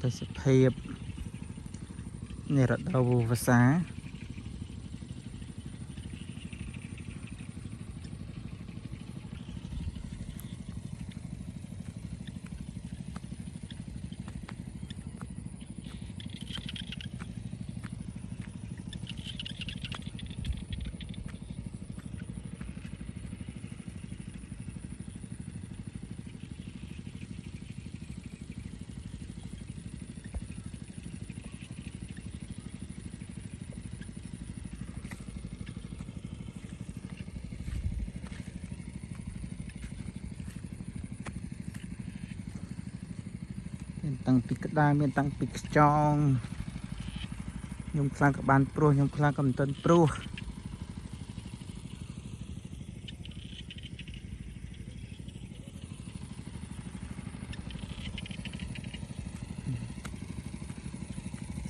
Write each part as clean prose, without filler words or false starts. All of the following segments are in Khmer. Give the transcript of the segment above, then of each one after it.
ទេសភាពនៃរដូវវស្សា មានតាំងពីក្តារមានតាំងពីខ្យងខ្ញុំខ្លាំងក៏បានព្រោះខ្ញុំខ្លាំងក៏មិនទាន់ព្រោះ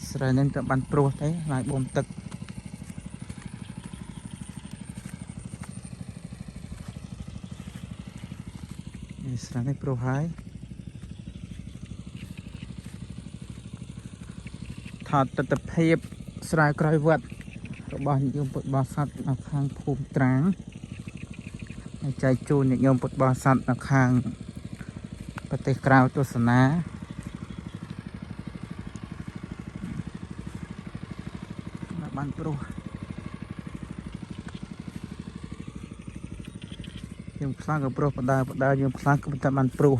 ស្រែនឹងក៏បានព្រោះទេហើយបូមទឹកនេះស្រែនេះព្រោះហើយថតទស្សនភាពស្រែក្រោយវត្តរបស់ញាតិញោមពុទ្ធបរិស័ទនៅខាងភូមិត្រាងហើយចែកជូនញាតិញោមពុទ្ធបរិស័ទនៅខាងប្រទេសក្រៅទស្សនាបានព្រោះខ្ញុំខ្លាំងក៏ព្រោះបដាខ្ញុំខ្លាំងក៏តែបានព្រោះ